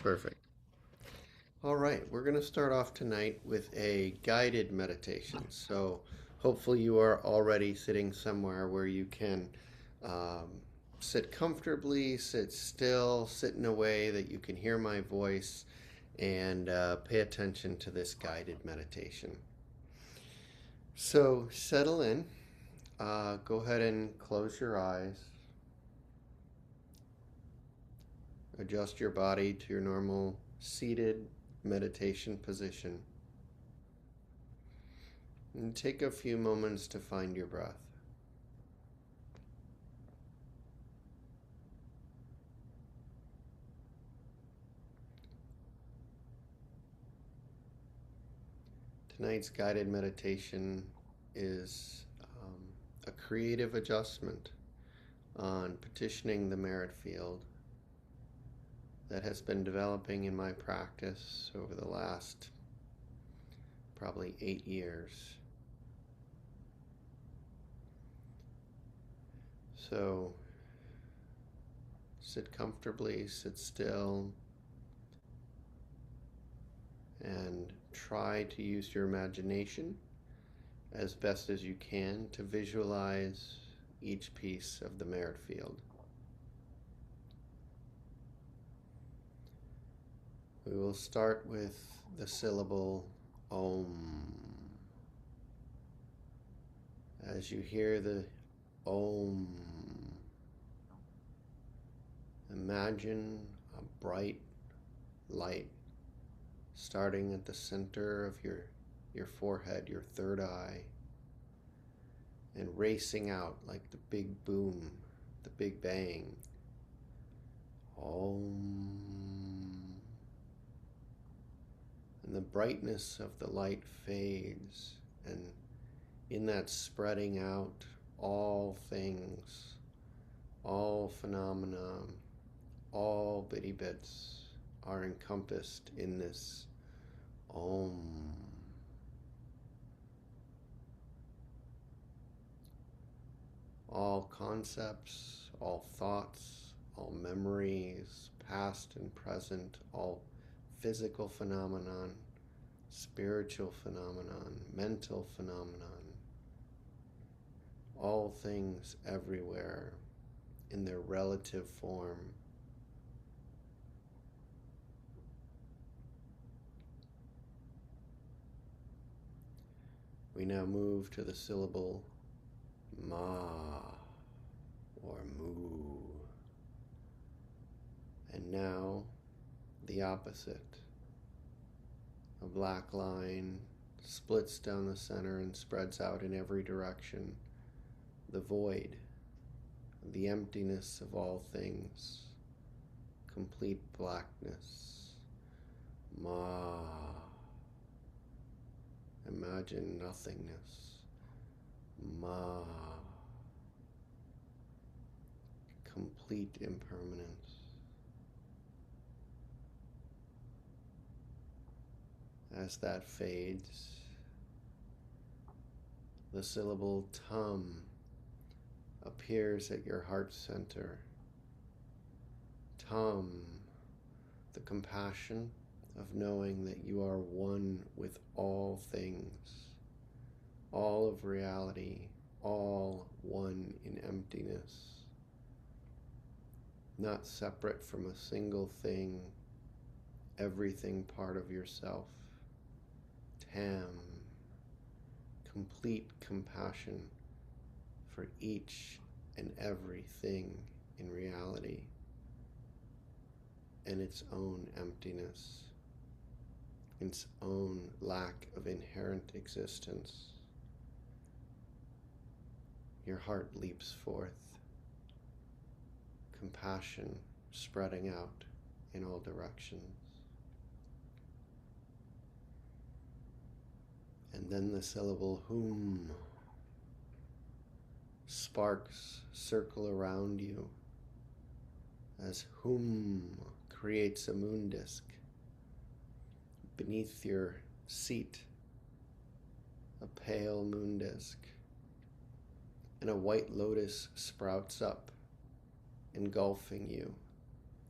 Perfect. All right, we're going to start off tonight with a guided meditation. So hopefully you are already sitting somewhere where you can um, sit comfortably, sit still, sit in a way that you can hear my voice and pay attention to this guided meditation. So settle in. Go ahead and close your eyes. Adjust your body to your normal seated meditation position. And take a few moments to find your breath. Tonight's guided meditation is a creative adjustment on petitioning the merit field that has been developing in my practice over the last probably 8 years. So sit comfortably, sit still, and try to use your imagination as best as you can to visualize each piece of the merit field. We will start with the syllable Om. As you hear the Om, imagine a bright light starting at the center of your forehead, your third eye, and racing out like the big boom, the big bang. Om. And the brightness of the light fades, and in that spreading out, all things, all phenomena, all bitty bits are encompassed in this Om. All concepts, all thoughts, all memories, past and present, all physical phenomenon, spiritual phenomenon, mental phenomenon, all things everywhere in their relative form. We now move to the syllable Ma or Mu. And now the opposite. A black line splits down the center and spreads out in every direction. The void, the emptiness of all things, complete blackness. Ma. Imagine nothingness. Ma. Complete impermanence. As that fades, the syllable Tum appears at your heart center. Tum, the compassion of knowing that you are one with all things, all of reality, all one in emptiness, not separate from a single thing, everything part of yourself. Tam, complete compassion for each and everything in reality and its own emptiness, its own lack of inherent existence. Your heart leaps forth, compassion spreading out in all directions. And then the syllable Hum. Sparks circle around you as Hum creates a moon disk. Beneath your seat, a pale moon disk, and a white lotus sprouts up, engulfing you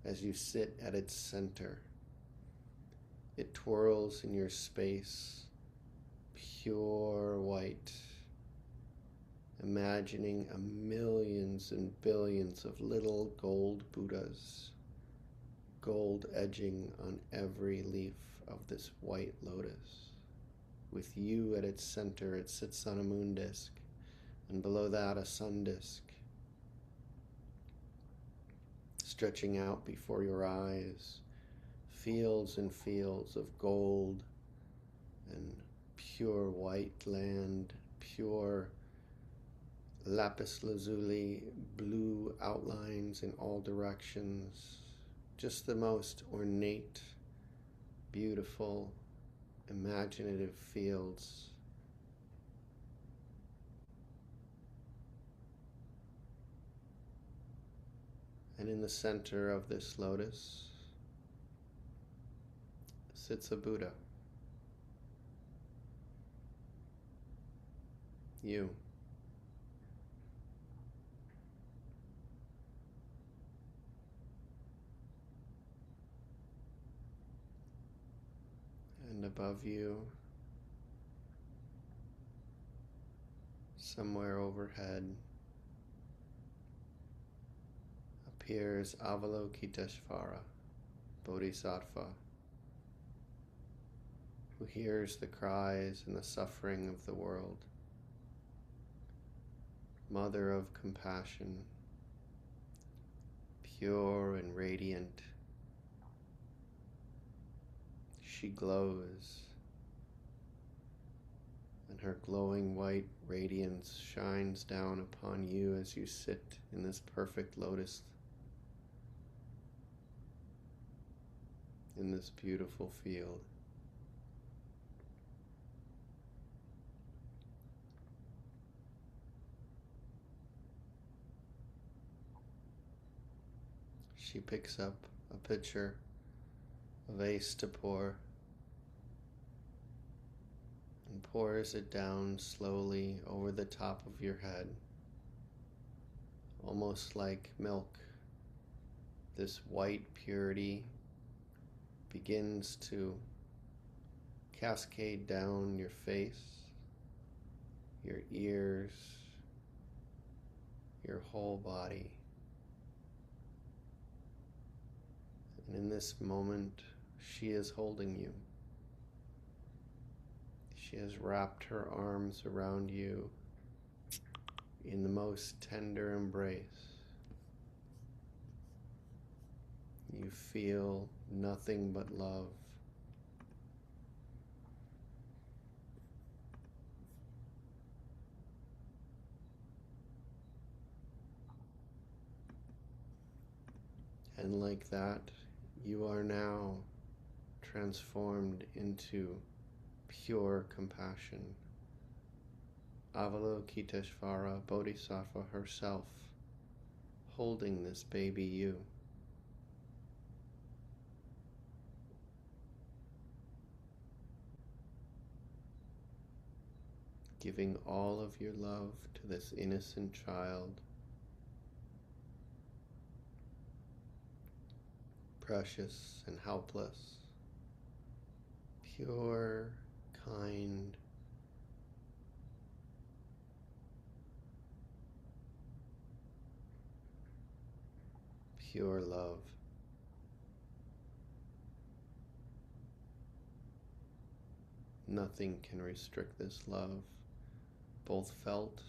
as you sit at its center, It twirls in your space, pure white, imagining a millions and billions of little gold Buddhas, gold edging on every leaf of this white lotus. With you at its center, it sits on a moon disk, and below that a sun disk, stretching out before your eyes, fields and fields of gold and pure white land, pure lapis lazuli, blue outlines in all directions, just the most ornate, beautiful, imaginative fields. And in the center of this lotus sits a Buddha. You. And above you, somewhere overhead, appears Avalokiteshvara, bodhisattva, who hears the cries and the suffering of the world, mother of compassion, pure and radiant. She glows, and her glowing white radiance shines down upon you as you sit in this perfect lotus, in this beautiful field. She picks up a pitcher, a vase to pour, and pours it down slowly over the top of your head, almost like milk. This white purity begins to cascade down your face, your ears, your whole body. And in this moment, she is holding you. She has wrapped her arms around you in the most tender embrace. You feel nothing but love. And like that, you are now transformed into pure compassion. Avalokiteshvara Bodhisattva herself, holding this baby you. Giving all of your love to this innocent child, precious and helpless, pure, kind, pure love. Nothing can restrict this love, both felt,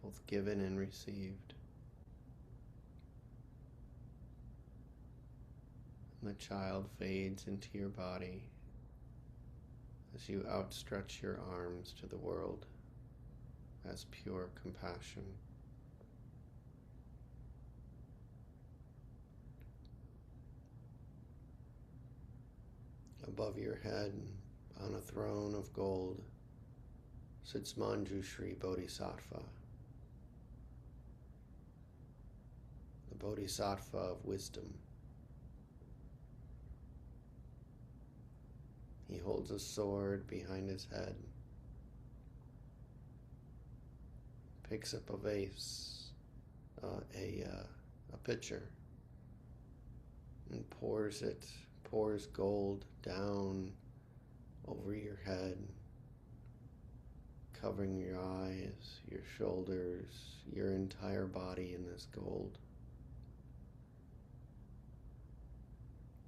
both given and received. And the child fades into your body as you outstretch your arms to the world as pure compassion. Above your head, on a throne of gold, sits Manjushri Bodhisattva, the Bodhisattva of wisdom. He holds a sword behind his head, picks up a vase, a pitcher, and pours pours gold down over your head, covering your eyes, your shoulders, your entire body in this gold.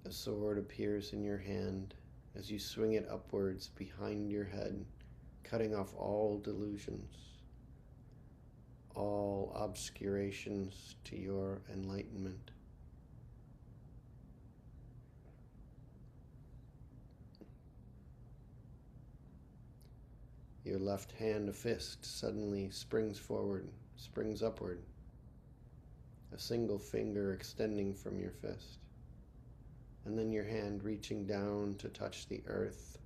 A sword appears in your hand as you swing it upwards behind your head, cutting off all delusions, all obscurations to your enlightenment. Your left hand, a fist, suddenly springs forward, springs upward, a single finger extending from your fist, and then your hand reaching down to touch the earth.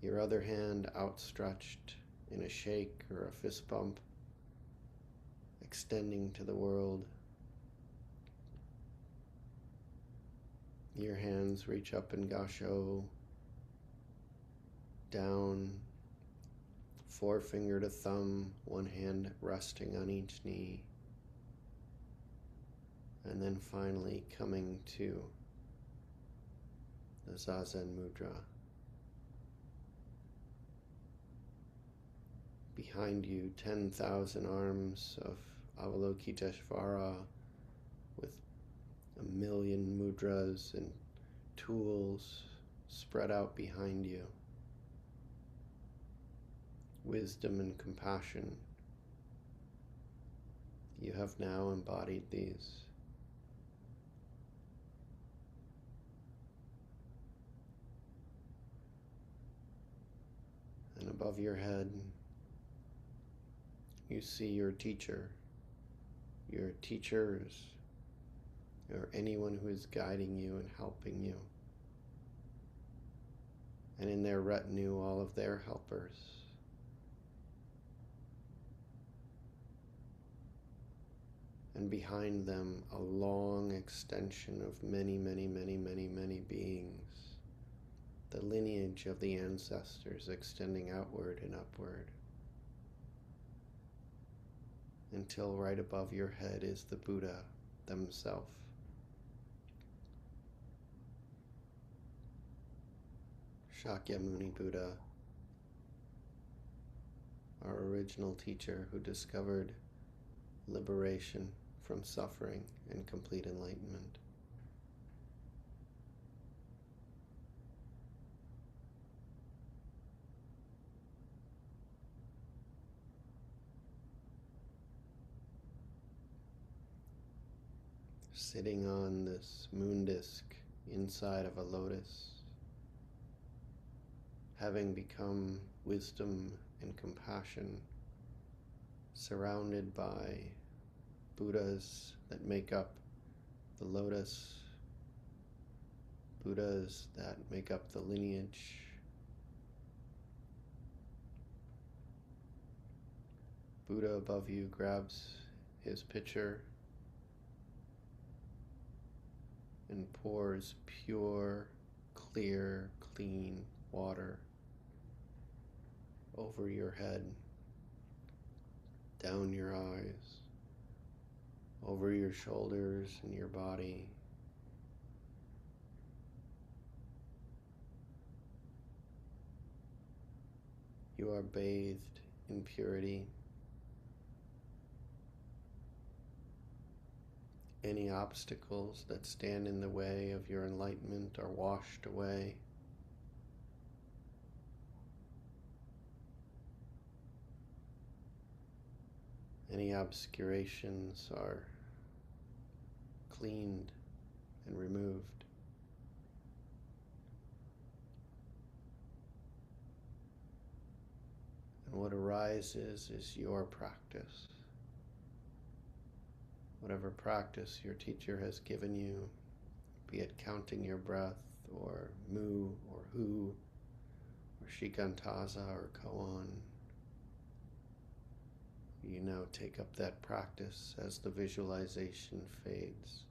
Your other hand outstretched in a shake or a fist bump, extending to the world. Your hands reach up in Gasho, down, forefinger to thumb, one hand resting on each knee, and then finally coming to the Zazen Mudra. Behind you, 10,000 arms of Avalokiteshvara with 1,000,000 mudras and tools spread out behind you. Wisdom and compassion. You have now embodied these. And above your head, you see your teacher, your teachers, or anyone who is guiding you and helping you. And in their retinue, all of their helpers. And behind them, a long extension of many, many, many, many, many beings. The lineage of the ancestors extending outward and upward. Until right above your head is the Buddha themselves. Shakyamuni Buddha, our original teacher who discovered liberation from suffering and complete enlightenment. Sitting on this moon disk inside of a lotus, having become wisdom and compassion, surrounded by Buddhas that make up the lotus, Buddhas that make up the lineage, Buddha above you grabs his pitcher and pours pure, clear, clean water over your head, down your eyes, over your shoulders and your body. You are bathed in purity. Any obstacles that stand in the way of your enlightenment are washed away. Any obscurations are cleaned and removed. And what arises is your practice. Whatever practice your teacher has given you, be it counting your breath, or mu, or hu, or shikantaza, or koan, you now take up that practice as the visualization fades.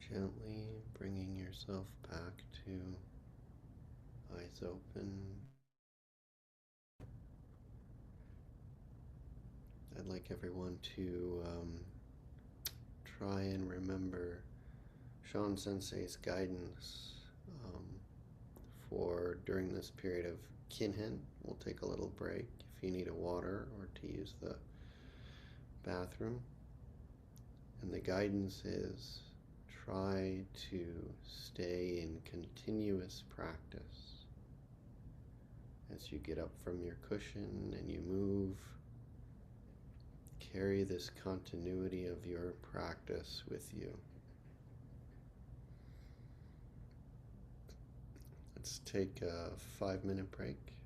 Gently bringing yourself back to eyes open. I'd like everyone to try and remember Sean Sensei's guidance um, for during this period of kinhin. We'll take a little break if you need a water or to use the bathroom. And the guidance is try to stay in continuous practice. As you get up from your cushion and you move, carry this continuity of your practice with you. Let's take a 5-minute break.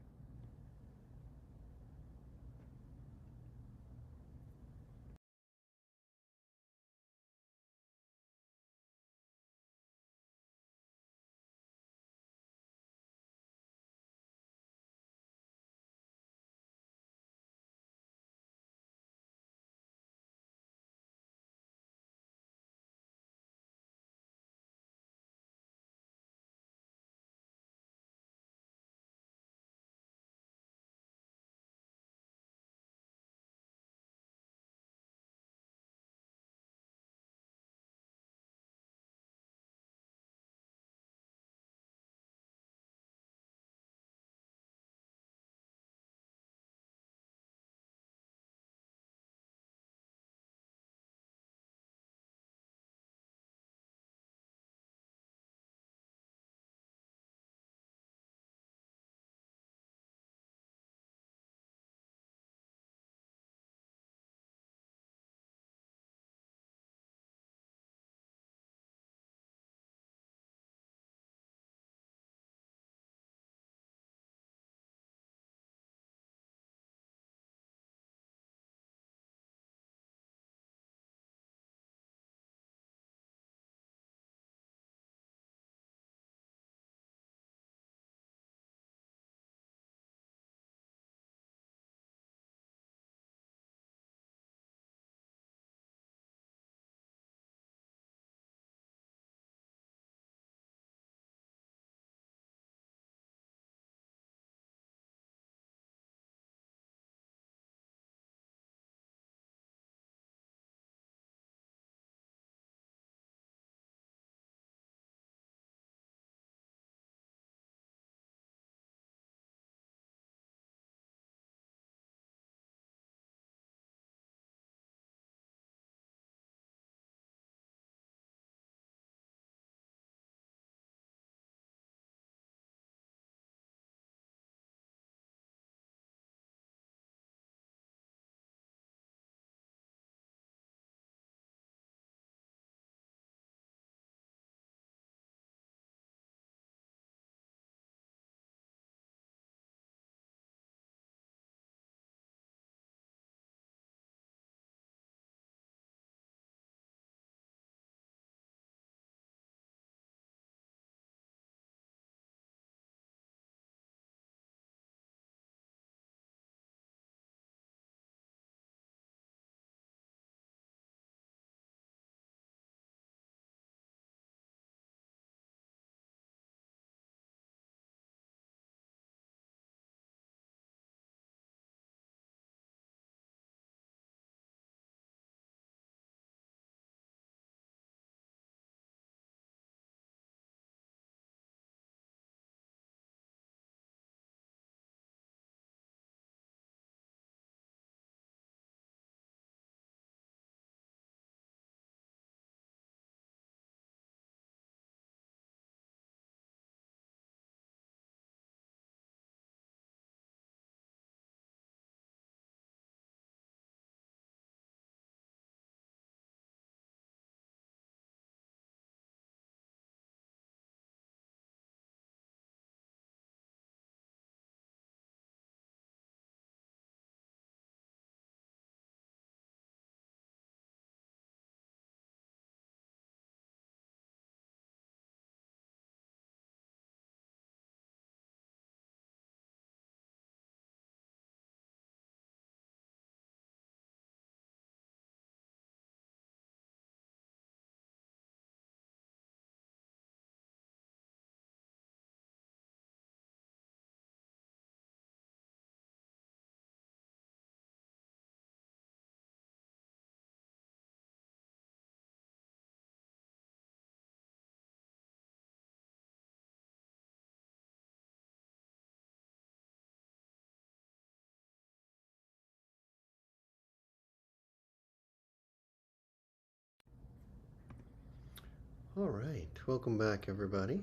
All right, welcome back, everybody.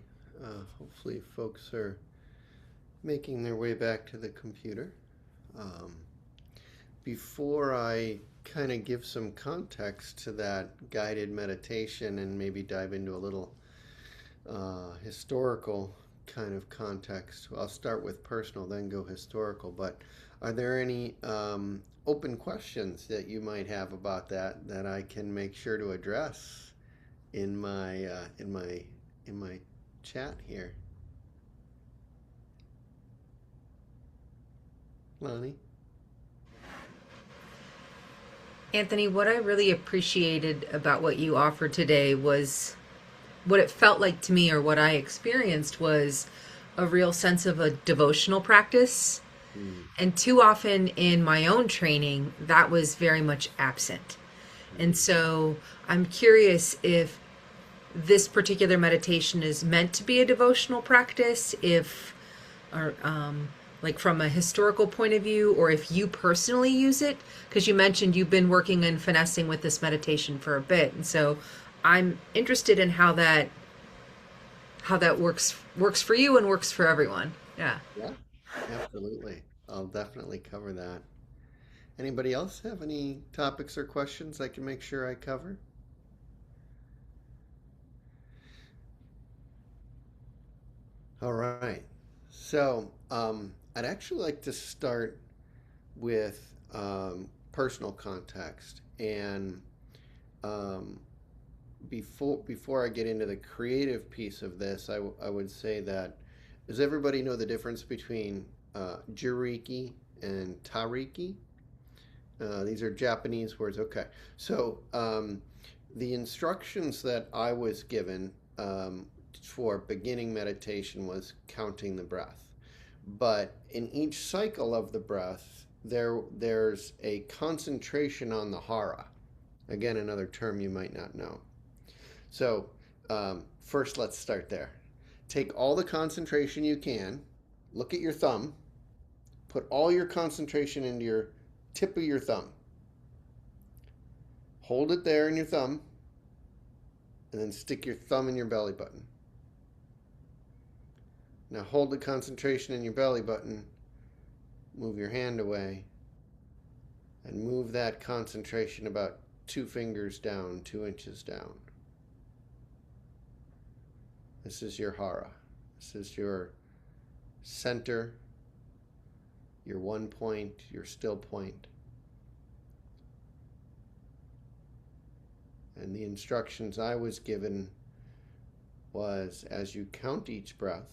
Hopefully, folks are making their way back to the computer. Um, Before I kind of give some context to that guided meditation and maybe dive into a little historical kind of context, I'll start with personal, then go historical. But are there any open questions that you might have about that I can make sure to address in my chat here, Lonnie? Anthony, what I really appreciated about what you offered today was what it felt like to me, or what I experienced was a real sense of a devotional practice. Mm, And too often in my own training, that was very much absent. And mm. so I'm curious if this particular meditation is meant to be a devotional practice, if, or like from a historical point of view, or if you personally use it, because you mentioned you've been working and finessing with this meditation for a bit, and so I'm interested in how that works for you and works for everyone. Yeah. Yeah, absolutely. I'll definitely cover that. Anybody else have any topics or questions I can make sure I cover? All right. So, I'd actually like to start with personal context, and um, before I get into the creative piece of this, I would say that does everybody know the difference between jiriki and tariki? These are Japanese words. Okay, so the instructions that I was given for beginning meditation was counting the breath. But in each cycle of the breath, there's a concentration on the hara. Again, another term you might not know. So first, let's start there. Take all the concentration you can. Look at your thumb. Put all your concentration into your tip of your thumb. Hold it there in your thumb, and then stick your thumb in your belly button. Now hold the concentration in your belly button, move your hand away, and move that concentration about 2 fingers down, 2 inches down. This is your hara. This is your center, your one point, your still point. And the instructions I was given was as you count each breath,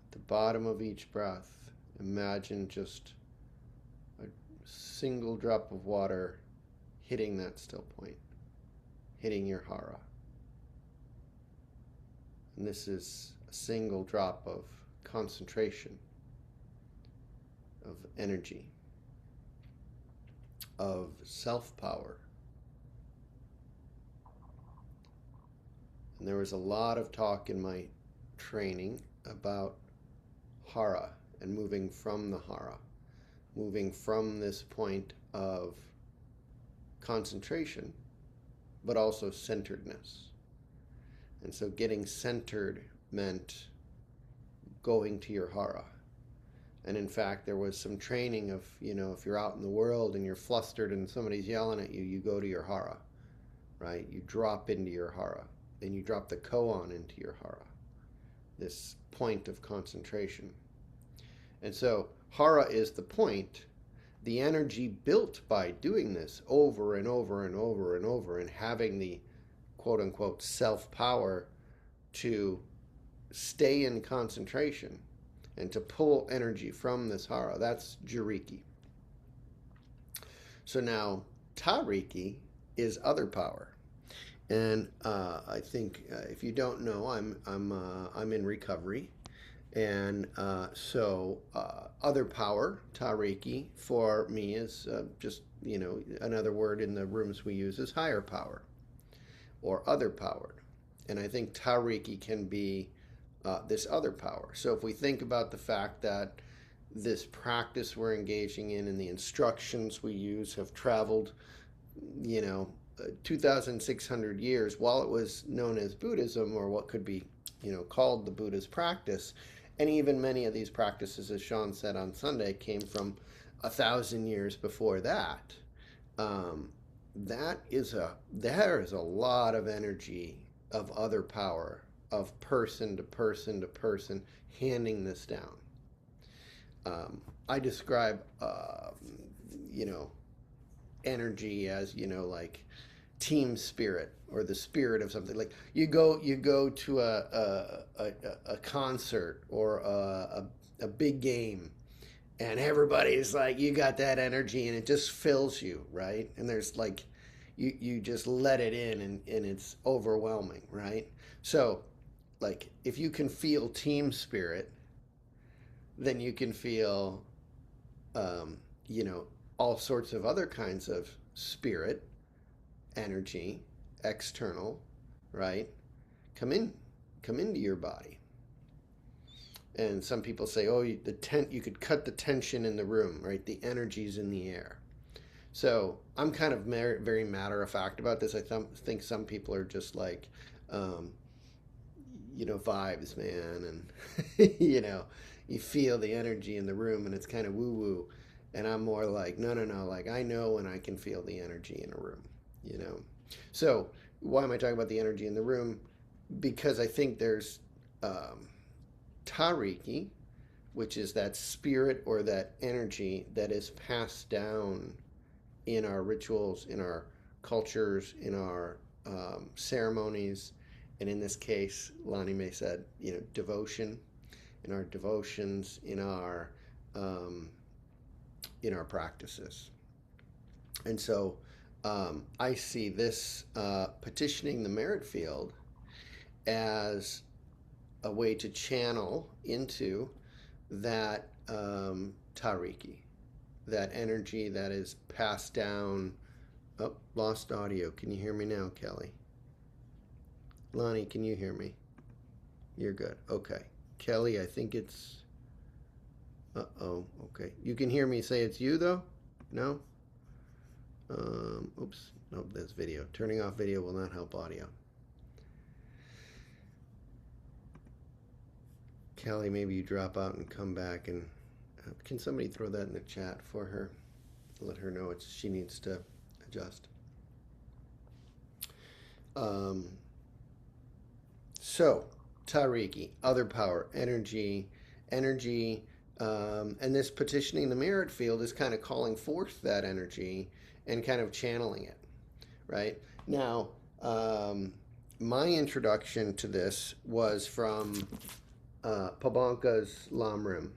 at the bottom of each breath, imagine just a single drop of water hitting that still point, hitting your hara. And this is a single drop of concentration, of energy, of self-power. And there was a lot of talk in my training about hara and moving from the hara, moving from this point of concentration, but also centeredness. And so getting centered meant going to your hara. And in fact, there was some training of, if you're out in the world and you're flustered and somebody's yelling at you, you go to your hara, right? You drop into your hara. Then you drop the koan into your hara, this point of concentration. And so hara is the point. The energy built by doing this over and over and over and over and having the quote unquote self-power to stay in concentration and to pull energy from this hara. That's jiriki. So now tariki is other power, and I think if you don't know, I'm in recovery, and so other power tariki for me is just another word in the rooms we use is higher power or other powered, and I think tariki can be this other power. So if we think about the fact that this practice we're engaging in and the instructions we use have traveled, 2,600 years, while it was known as Buddhism, or what could be, called the Buddha's practice, and even many of these practices, as Sean said on Sunday, came from 1,000 years before that. There is a lot of energy of other power, of person to person to person, handing this down. I describe, energy as, like team spirit, or the spirit of something. Like you go to a concert, or a big game, and everybody's like, you got that energy, and it just fills you, right? And there's like, you just let it in, and it's overwhelming, right? So like, if you can feel team spirit, then you can feel, um, all sorts of other kinds of spirit, energy, external, right? Come into your body. And some people say, oh, you could cut the tension in the room, right? The energy's in the air. So I'm kind of very matter of fact about this. I think some people are just like, vibes, man, and you feel the energy in the room, and it's kind of woo woo. And I'm more like, no, like I know when I can feel the energy in a room. So why am I talking about the energy in the room? Because I think there's Tariki, which is that spirit or that energy that is passed down in our rituals, in our cultures, in our ceremonies, and in this case, Lonnie May said, devotion, in our devotions, in our practices. And so I see this petitioning the merit field as a way to channel into that Tariki, that energy that is passed down. Oh, lost audio. Can you hear me now, Kelly? Lonnie, can you hear me? You're good. Okay. Kelly, I think it's... Uh-oh. Okay. You can hear me say it's you, though? No? Oops. Nope, that's video. Turning off video will not help audio. Kelly, maybe you drop out and come back, and can somebody throw that in the chat for her? Let her know she needs to adjust. So, Tariki, other power, energy, and this petitioning the merit field is kind of calling forth that energy and kind of channeling it, right? Now, my introduction to this was from Pabanka's Lamrim,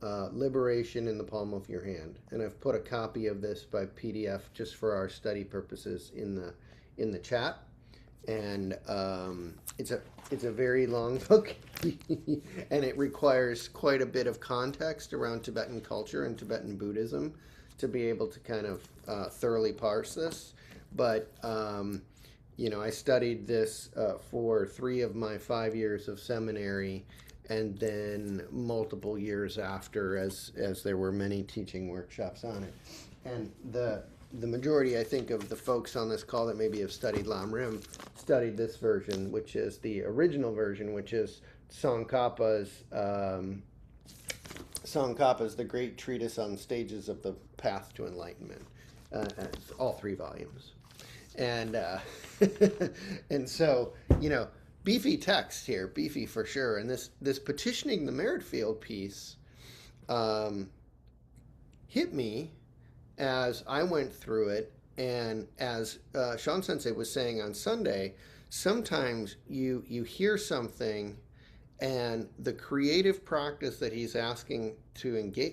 Liberation in the Palm of Your Hand, and I've put a copy of this by PDF just for our study purposes in the chat. And it's a very long book, and it requires quite a bit of context around Tibetan culture and Tibetan Buddhism to be able to kind of thoroughly parse this. But I studied this for 3 of my 5 years of seminary, and then multiple years after, as there were many teaching workshops on it. And the majority, I think, of the folks on this call that maybe have studied Lamrim studied this version, which is the original version, which is Tsongkhapa's The Great Treatise on Stages of the Path to Enlightenment. It's all 3 volumes. And and so, beefy text here, beefy for sure. And this petitioning the merit field piece hit me as I went through it, and as Sean Sensei was saying on Sunday, sometimes you hear something, and the creative practice that he's asking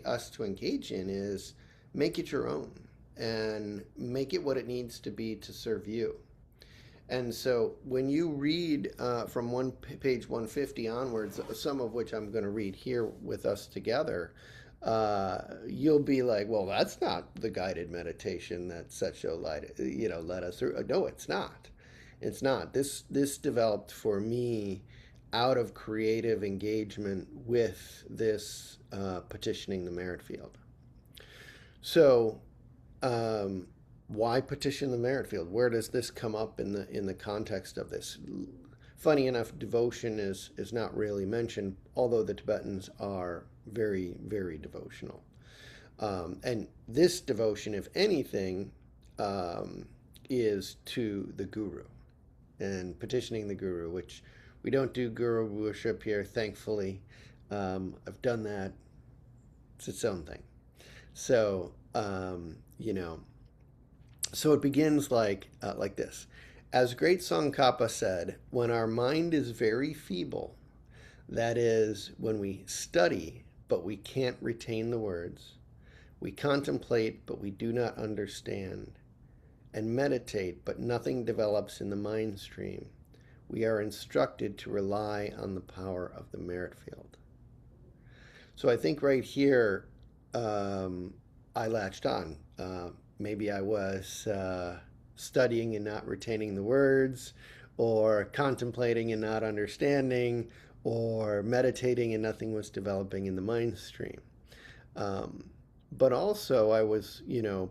us to engage in is make it your own, and make it what it needs to be to serve you. And so when you read from page 150 onwards, some of which I'm going to read here with us together, you'll be like, well, that's not the guided meditation that Setsho led us through. No, it's not. It's not. This developed for me out of creative engagement with this petitioning the merit field. So why petition the merit field? Where does this come up in the context of this? Funny enough, devotion is not really mentioned, although the Tibetans are very, very devotional. And this devotion, if anything, is to the guru and petitioning the guru, which we don't do guru worship here, thankfully. I've done that. It's its own thing. So, so it begins like this. As great Tsongkhapa said, when our mind is very feeble, that is, when we study but we can't retain the words, we contemplate but we do not understand, and meditate but nothing develops in the mind stream, we are instructed to rely on the power of the merit field. So I think right here, I latched on. Maybe I was studying and not retaining the words, or contemplating and not understanding, or meditating and nothing was developing in the mind stream. But also I was,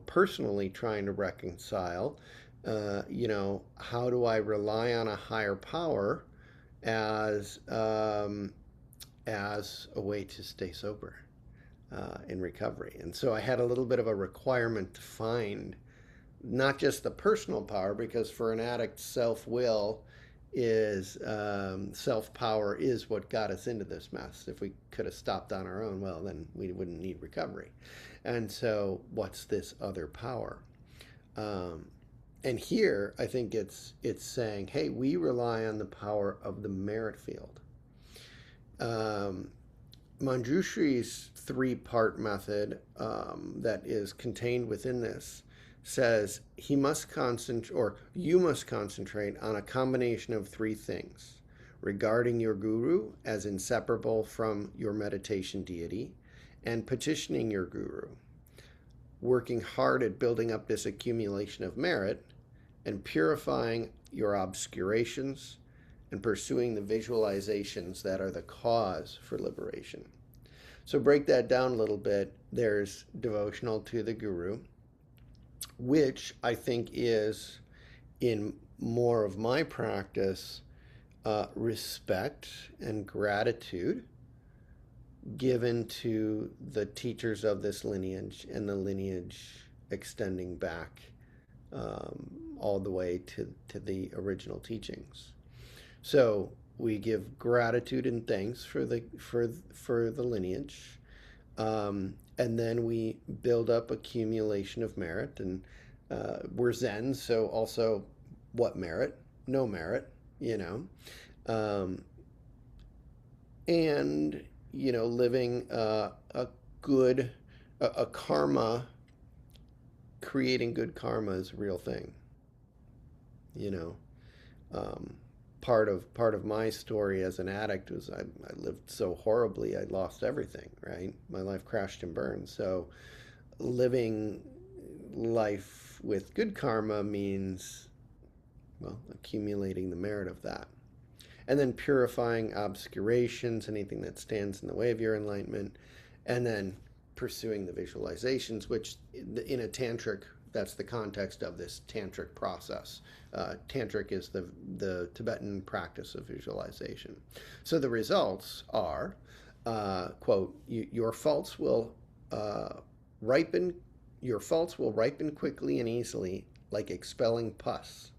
personally trying to reconcile, how do I rely on a higher power as a way to stay sober in recovery. And so I had a little bit of a requirement to find not just the personal power, because for an addict, self-will is self-power is what got us into this mess. If we could have stopped on our own, well, then we wouldn't need recovery. And so what's this other power? And here I think it's saying, hey, we rely on the power of the merit field. Manjushri's three-part method that is contained within this says you must concentrate on a combination of three things: regarding your guru as inseparable from your meditation deity, and petitioning your guru, working hard at building up this accumulation of merit, and purifying your obscurations, and pursuing the visualizations that are the cause for liberation. So break that down a little bit. There's devotional to the guru, which I think is, in more of my practice, respect and gratitude given to the teachers of this lineage, and the lineage extending back all the way to the original teachings. So we give gratitude and thanks for the lineage, and then we build up accumulation of merit. And we're Zen, so also what merit? No merit, and living a good karma, creating good karma is a real thing. Part of my story as an addict was I lived so horribly, I lost everything, right? My life crashed and burned. So living life with good karma means, well, accumulating the merit of that. And then purifying obscurations, anything that stands in the way of your enlightenment, and then pursuing the visualizations, which in a tantric, that's the context of this tantric process. Tantric is the Tibetan practice of visualization. So the results are, quote, your faults will ripen quickly and easily, like expelling pus.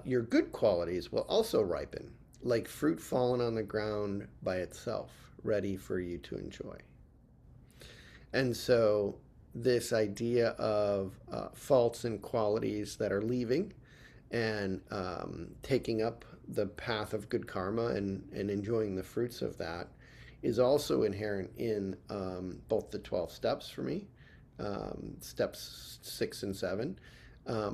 Your good qualities will also ripen, like fruit fallen on the ground by itself, ready for you to enjoy. And so this idea of faults and qualities that are leaving and taking up the path of good karma and enjoying the fruits of that is also inherent in both the 12 steps for me, steps 6 and 7,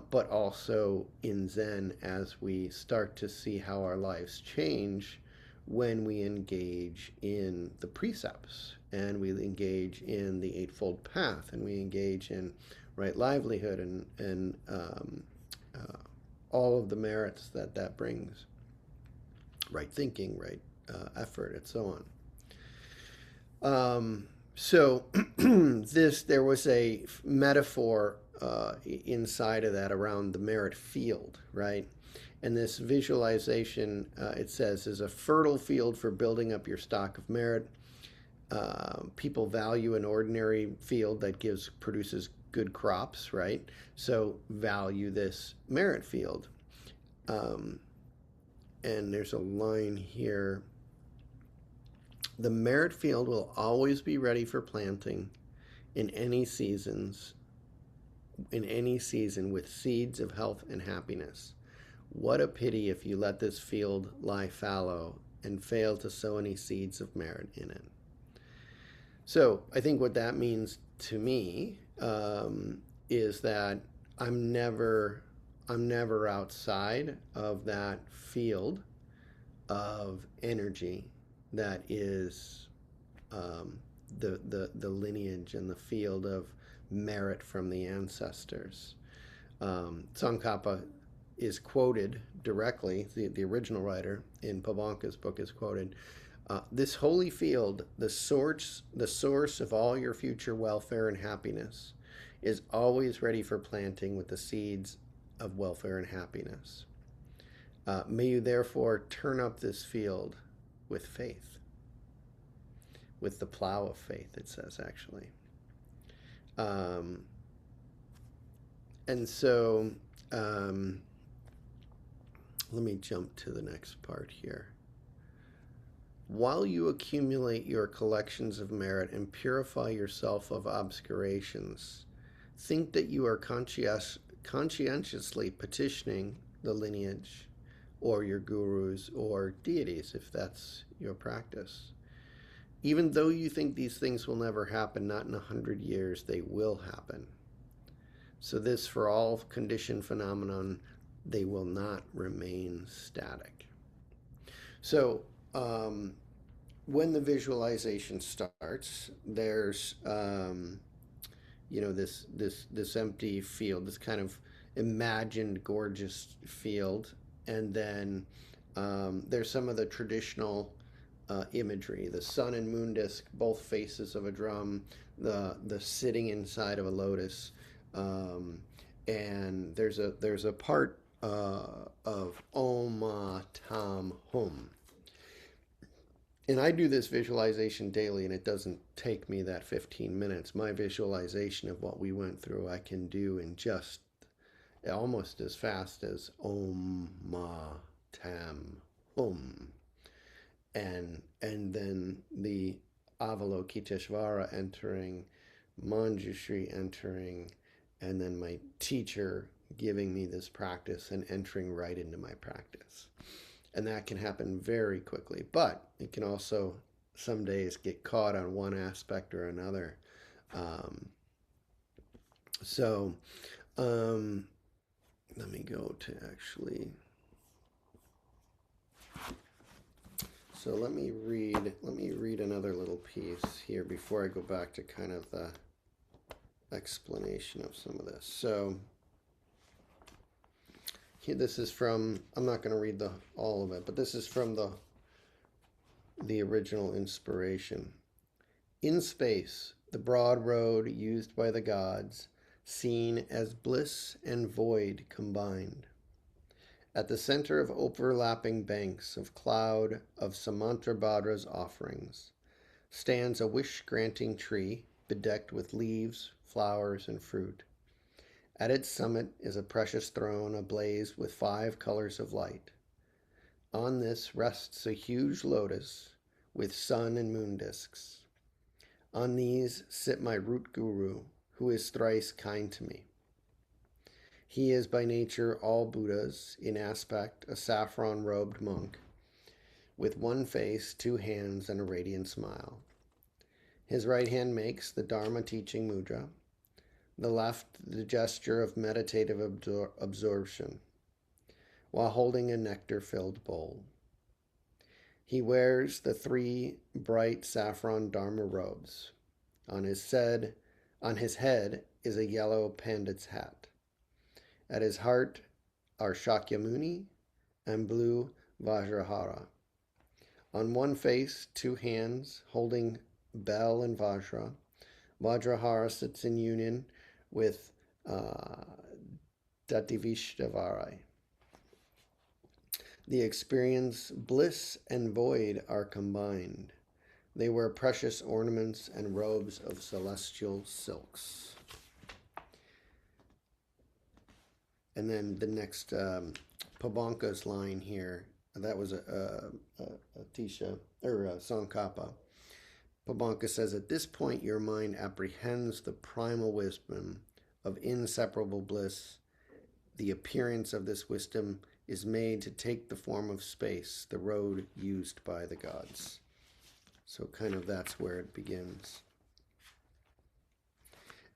but also in Zen, as we start to see how our lives change when we engage in the precepts, and we engage in the Eightfold Path, and we engage in right livelihood and all of the merits that brings, right thinking, right effort, and so on. So there was a metaphor inside of that around the merit field, right? And this visualization, it says, is a fertile field for building up your stock of merit. People value an ordinary field that produces good crops, right? So value this merit field. Um, and there's a line here. The merit field will always be ready for planting in any seasons, in any season with seeds of health and happiness. What a pity if you let this field lie fallow and fail to sow any seeds of merit in it. So I think what that means to me is that I'm never outside of that field of energy that is the lineage and the field of merit from the ancestors. Tsongkhapa is quoted directly, the original writer in Pabanka's book is quoted, this holy field, the source of all your future welfare and happiness, is always ready for planting with the seeds of welfare and happiness. May you therefore turn up this field with faith, with the plow of faith, it says actually. And so let me jump to the next part here. While you accumulate your collections of merit and purify yourself of obscurations, think that you are conscientiously petitioning the lineage or your gurus or deities, if that's your practice. Even though you think these things will never happen, not in 100 years, they will happen. So this, for all conditioned phenomenon, they will not remain static. So when the visualization starts, there's this empty field, this kind of imagined gorgeous field, and then there's some of the traditional imagery: the sun and moon disc, both faces of a drum, the sitting inside of a lotus, and there's a part of Om Ma Tum Hum. And I do this visualization daily, and it doesn't take me that 15 minutes. My visualization of what we went through, I can do in just almost as fast as Om Ma Tum Hum. And then the Avalokiteshvara entering, Manjushri entering, and then my teacher giving me this practice and entering right into my practice. And that can happen very quickly, but it can also some days get caught on one aspect or another. Let me go to actually. So let me read another little piece here before I go back to kind of the explanation of some of this. So this is from, I'm not going to read all of it, but this is from the original inspiration. In space, the broad road used by the gods, seen as bliss and void combined. At the center of overlapping banks of cloud of Samantrabhadra's offerings stands a wish-granting tree bedecked with leaves, flowers, and fruit. At its summit is a precious throne ablaze with 5 colors of light. On this rests a huge lotus with sun and moon discs. On these sit my root guru, who is thrice kind to me. He is by nature all Buddhas, in aspect a saffron-robed monk, with one face, 2 hands, and a radiant smile. His right hand makes the Dharma teaching mudra, the left the gesture of meditative absorption, while holding a nectar-filled bowl. He wears the 3 bright saffron Dharma robes. On his head is a yellow pandit's hat. At his heart are Shakyamuni and blue Vajrahara. On one face, 2 hands holding Bel and Vajra. Vajrahara sits in union with Dativishtavari. The experience bliss and void are combined. They wear precious ornaments and robes of celestial silks. And then the next Pabanka's line here, that was a Tisha, or a Sankapa. Pabanka says, at this point your mind apprehends the primal wisdom of inseparable bliss. The appearance of this wisdom is made to take the form of space, the road used by the gods. So kind of that's where it begins.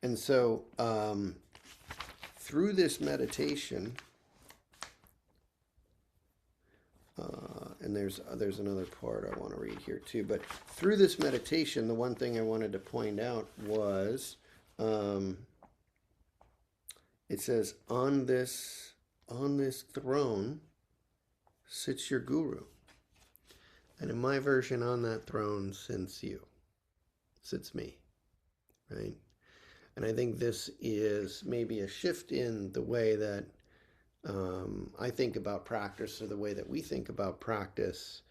And so through this meditation, and there's another part I want to read here too, but through this meditation, the one thing I wanted to point out was it says, on this throne sits your guru. And in my version, on that throne sits me, right? And I think this is maybe a shift in the way that I think about practice, or the way that we think about practice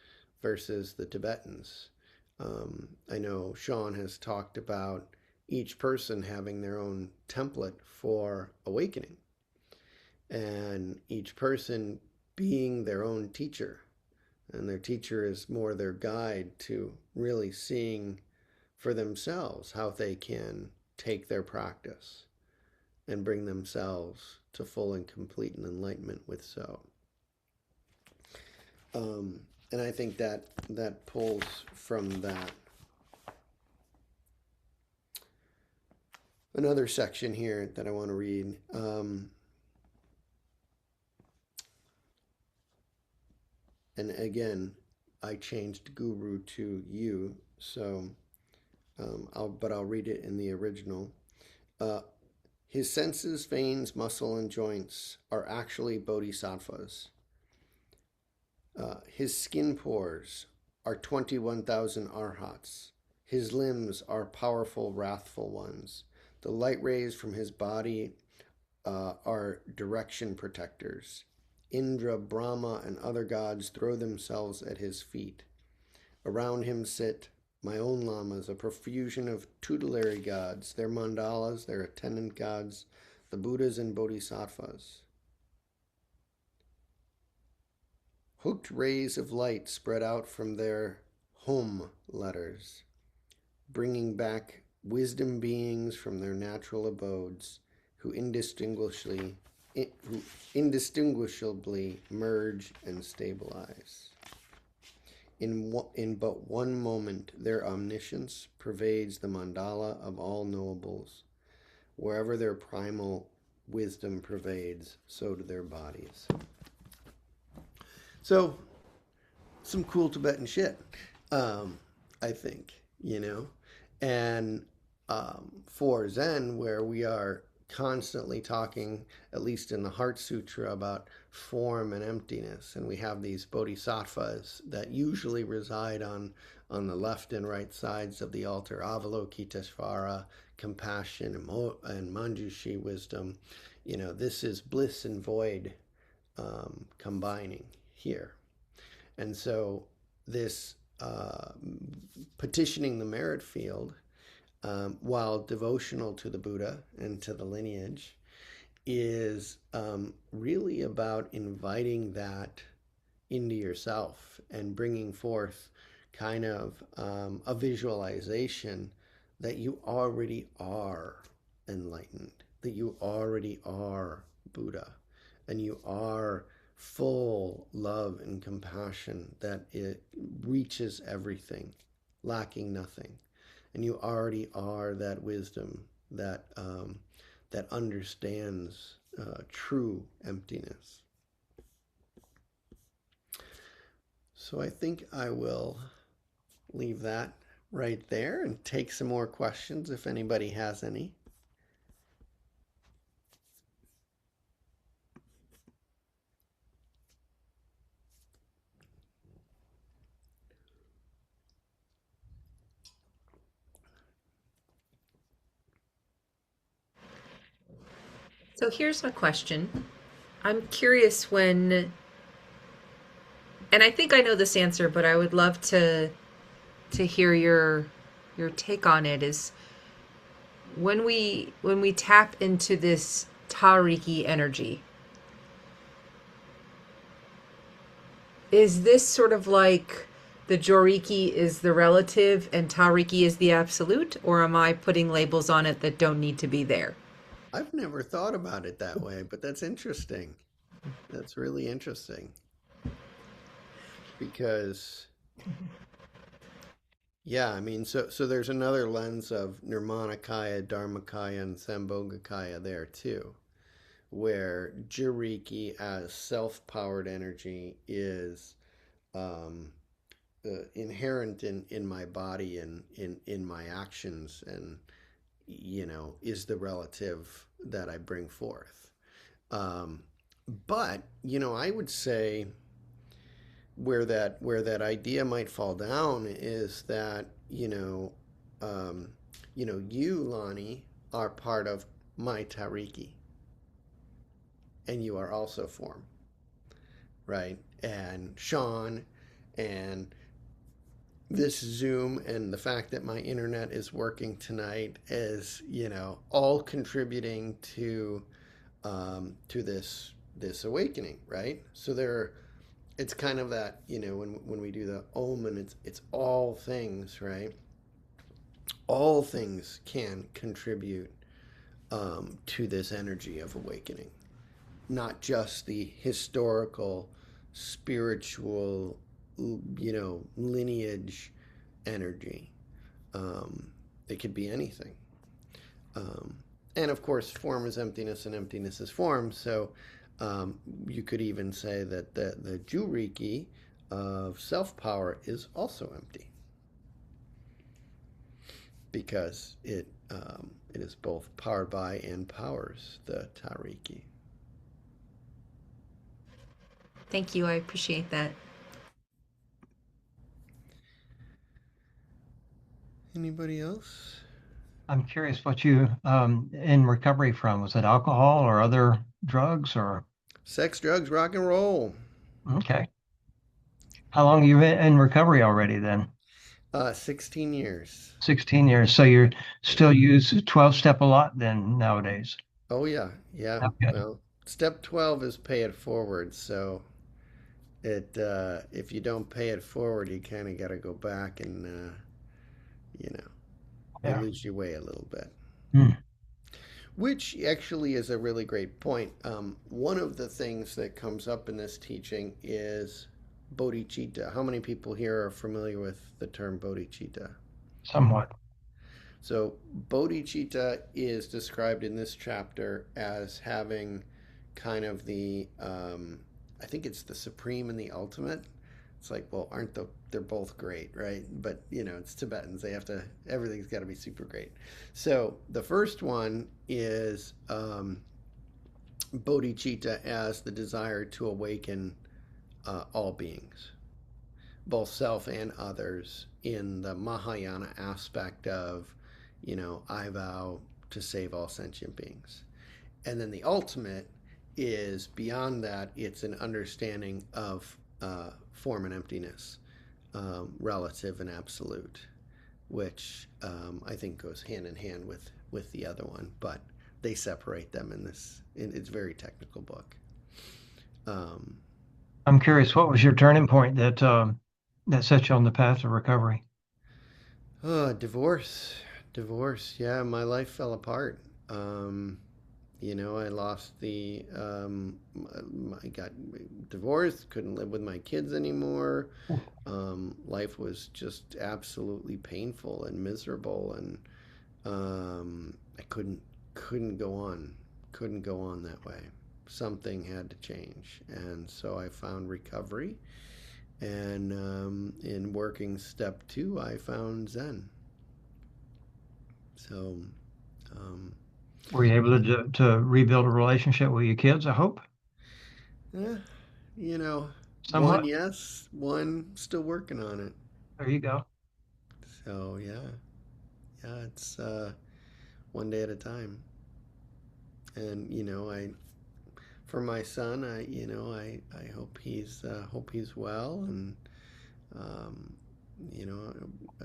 versus the Tibetans. I know Sean has talked about each person having their own template for awakening, and each person being their own teacher. And their teacher is more their guide to really seeing for themselves how they can take their practice and bring themselves to full and complete enlightenment with so. And I think that pulls from that. Another section here that I want to read. And again, I changed guru to you, so I'll read it in the original. His senses, veins, muscle, and joints are actually bodhisattvas. His skin pores are 21,000 arhats. His limbs are powerful, wrathful ones. The light rays from his body are direction protectors. Indra, Brahma, and other gods throw themselves at his feet. Around him sit my own lamas, a profusion of tutelary gods, their mandalas, their attendant gods, the Buddhas and bodhisattvas. Hooked rays of light spread out from their Hum letters, bringing back wisdom beings from their natural abodes, who indistinguishably merge and stabilize. In but one moment, their omniscience pervades the mandala of all knowables. Wherever their primal wisdom pervades, so do their bodies. So, some cool Tibetan shit, I think, And for Zen, where we are constantly talking, at least in the Heart Sutra, about form and emptiness, and we have these bodhisattvas that usually reside on the left and right sides of the altar: Avalokiteshvara, compassion, and Manjushri, wisdom. This is bliss and void combining here. And so this petitioning the merit field, while devotional to the Buddha and to the lineage, is really about inviting that into yourself and bringing forth kind of a visualization that you already are enlightened, that you already are Buddha, and you are full love and compassion, that it reaches everything, lacking nothing. And you already are that wisdom that understands true emptiness. So I think I will leave that right there and take some more questions if anybody has any. So here's my question. I'm curious and I think I know this answer, but I would love to hear your take on it. Is when we tap into this Tariki energy, is this sort of like the Joriki is the relative and Tariki is the absolute, or am I putting labels on it that don't need to be there? I've never thought about it that way, but that's interesting. That's really interesting because, yeah, I mean, so there's another lens of Nirmanakaya, Dharmakaya, and Sambhogakaya there too, where Jiriki as self-powered energy is um, inherent in my body and in my actions, and is the relative that I bring forth. Um, but I would say where that idea might fall down is that you, Lonnie, are part of my Tariki, and you are also form, right? And Sean, and this Zoom, and the fact that my internet is working tonight is, all contributing to this awakening, right? So it's kind of that, when we do the Om, and it's all things, right? All things can contribute to this energy of awakening, not just the historical, spiritual, lineage energy. It could be anything. Um, and of course, form is emptiness and emptiness is form. So you could even say that the Juriki of self power is also empty because it is both powered by and powers the Tariki. Thank you. I appreciate that. Anybody else? I'm curious what you in recovery from. Was it alcohol or other drugs or Sex, drugs, rock and roll. okay. How long have you been in recovery already then? 16 years. 16 years. So you Yeah. still use 12 step a lot then nowadays. Oh yeah, yeah. Okay. Well, step 12 is pay it forward. So if you don't pay it forward, you kind of got to go back and you know you Yeah. lose your way a little bit. Hmm. Which actually is a really great point. One of the things that comes up in this teaching is bodhicitta. How many people here are familiar with the term bodhicitta? Somewhat. So, bodhicitta is described in this chapter as having kind of I think it's the supreme and the ultimate. It's like, well, aren't they're both great, right? But it's Tibetans. Everything's got to be super great. So the first one is bodhicitta as the desire to awaken all beings, both self and others, in the Mahayana aspect of, I vow to save all sentient beings. And then the ultimate is beyond that, it's an understanding of form and emptiness, relative and absolute, which I think goes hand in hand with the other one, but they separate them in this. It's a very technical book. Um, I'm curious, what was your turning point that set you on the path to recovery? Divorce, divorce. Yeah, my life fell apart. I lost I got divorced, couldn't live with my kids anymore. Life was just absolutely painful and miserable, and I couldn't go on, couldn't go on that way. Something had to change, and so I found recovery. And in working step 2, I found Zen. So, um, Were you able to rebuild a relationship with your kids, I hope? yeah, you know, one Somewhat. yes, one still working on it. There you go. So yeah, it's one day at a time. And for my son, I hope he's well, and um, it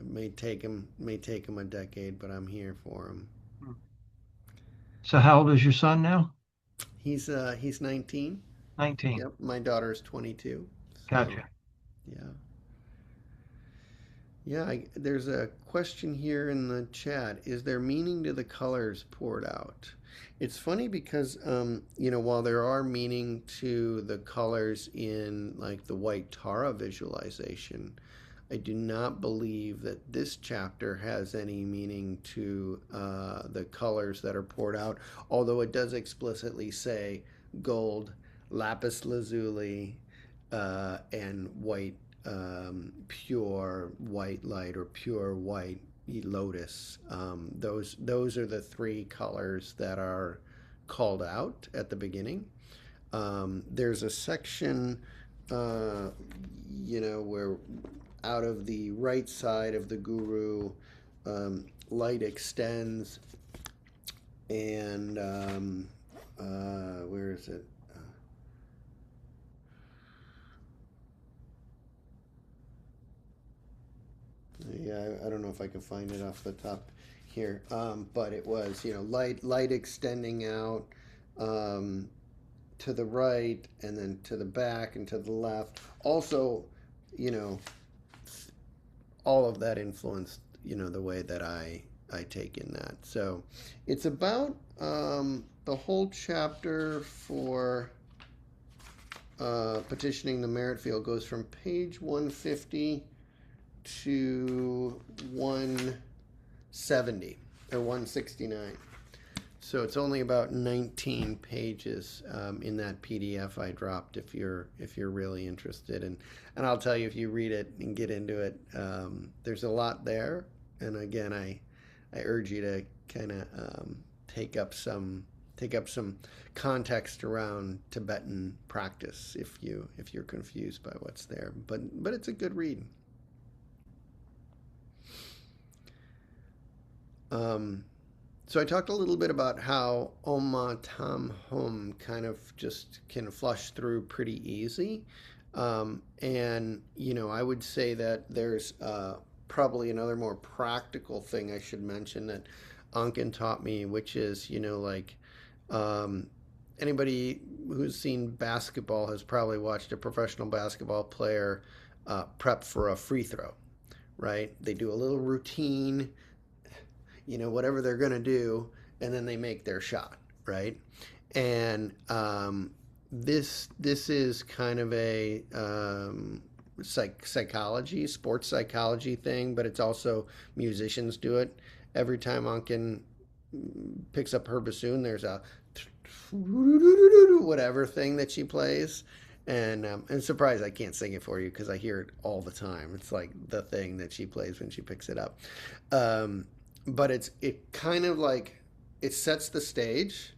may take him a decade, but I'm here for him. So how old is your son now? He's 19. 19. Yep, my daughter's 22. So Gotcha. yeah. Yeah, there's a question here in the chat. Is there meaning to the colors poured out? It's funny because, while there are meaning to the colors in like the white Tara visualization, I do not believe that this chapter has any meaning to the colors that are poured out, although it does explicitly say gold, lapis lazuli, and white, pure white light or pure white lotus. Those are the three colors that are called out at the beginning. There's a section, where out of the right side of the guru, light extends, and where is it? Yeah, I don't know if I can find it off the top here, but it was light extending out, um, to the right and then to the back and to the left. Also, you know, all of that influenced the way that I take in that. So it's about the whole chapter for petitioning the merit field goes from page 150 to 170 or 169. So it's only about 19 pages in that PDF I dropped. If you're really interested, and I'll tell you, if you read it and get into it, there's a lot there. And again, I urge you to kind of take up some context around Tibetan practice if you're confused by what's there. But it's a good read. So I talked a little bit about how Om Ma Tum Hum kind of just can flush through pretty easy. And, I would say that there's probably another more practical thing I should mention that Ankin taught me, which is, um, anybody who's seen basketball has probably watched a professional basketball player prep for a free throw, right? They do a little routine, whatever they're going to do, and then they make their shot, right? And this is kind of a sports psychology thing, but it's also musicians do it. Every time Ankin picks up her bassoon, there's a whatever thing that she plays. And surprised I can't sing it for you because I hear it all the time. It's like the thing that she plays when she picks it up. But it kind of like it sets the stage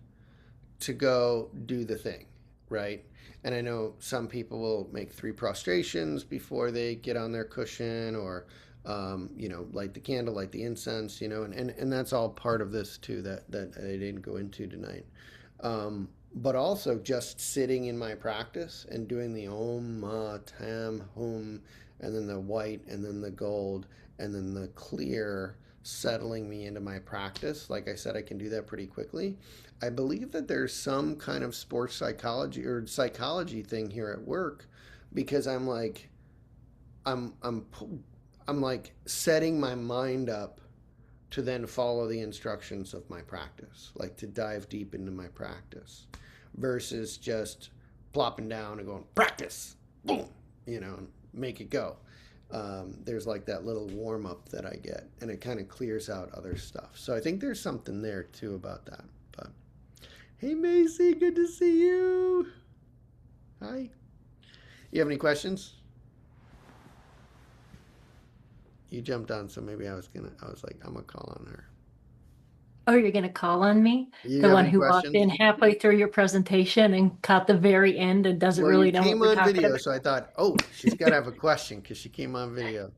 to go do the thing, right? And I know some people will make 3 prostrations before they get on their cushion, or light the candle, light the incense, and that's all part of this too that I didn't go into tonight. But also just sitting in my practice and doing the Om Ma Tum Hum, and then the white, and then the gold, and then the clear, settling me into my practice. Like I said, I can do that pretty quickly. I believe that there's some kind of sports psychology or psychology thing here at work, because I'm like, I'm like setting my mind up to then follow the instructions of my practice, like to dive deep into my practice, versus just plopping down and going practice, boom, and make it go. There's like that little warm up that I get, and it kind of clears out other stuff. So I think there's something there too about that. But hey, Macy, good to see you. Hi. You have any questions? You jumped on, so maybe I was like, I'm gonna call on her. Oh, you're going to call on me? You The have one any who walked questions? in halfway through your presentation and caught the very end and doesn't Well, you really know what came we're on talking video, about? so I thought, oh, she's got to have a question because she came on video.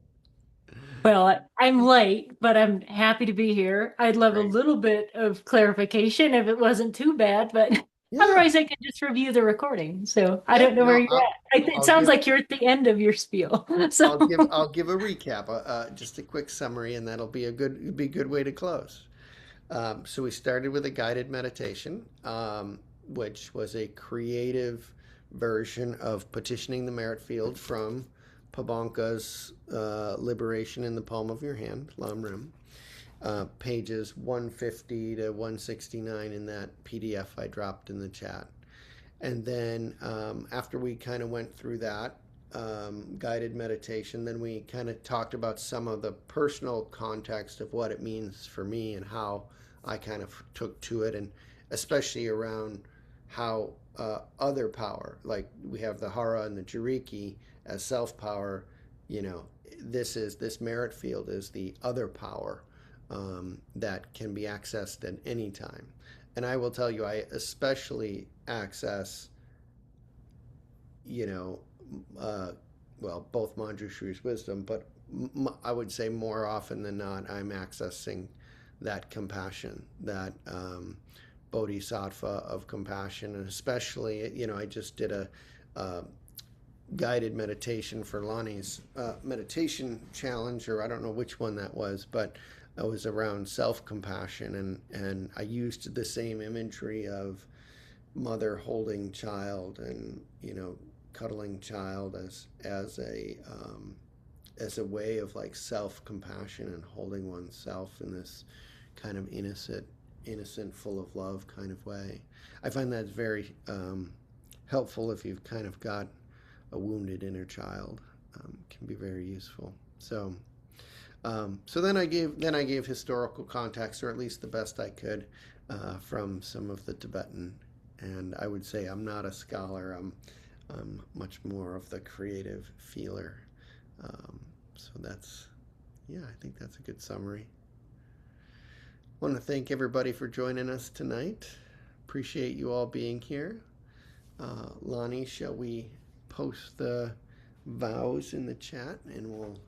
Well, I'm late, but I'm happy to be here. I'd love a Great. little bit of clarification if it wasn't too bad, but Yeah. otherwise I could just review the recording. So I Yeah. don't know where No, you're at. It I'll sounds give like you're at the end of your spiel. I'll give So I'll give a recap, just a quick summary, and that'll be a good way to close. So we started with a guided meditation, which was a creative version of petitioning the merit field from Pabanka's Liberation in the Palm of Your Hand, Lam Rim, pages 150 to 169 in that PDF I dropped in the chat. And then after we kind of went through that guided meditation, then we kind of talked about some of the personal context of what it means for me and how I kind of took to it, and especially around how other power, like we have the hara and the jiriki as self power, you know, this merit field is the other power that can be accessed at any time. And I will tell you, I especially access, you know, well, both Manjushri's wisdom, but I would say more often than not, I'm accessing that compassion, that bodhisattva of compassion, and especially, you know, I just did a guided meditation for Lonnie's meditation challenge, or I don't know which one that was, but it was around self-compassion, and I used the same imagery of mother holding child, and you know, cuddling child as a way of like self-compassion and holding oneself in this kind of innocent, full of love kind of way. I find that very helpful if you've kind of got a wounded inner child. Can be very useful. So then I gave historical context, or at least the best I could, from some of the Tibetan. And I would say I'm not a scholar. I'm much more of the creative feeler. So I think that's a good summary. I want to thank everybody for joining us tonight. Appreciate you all being here. Lonnie, shall we post the vows in the chat, and we'll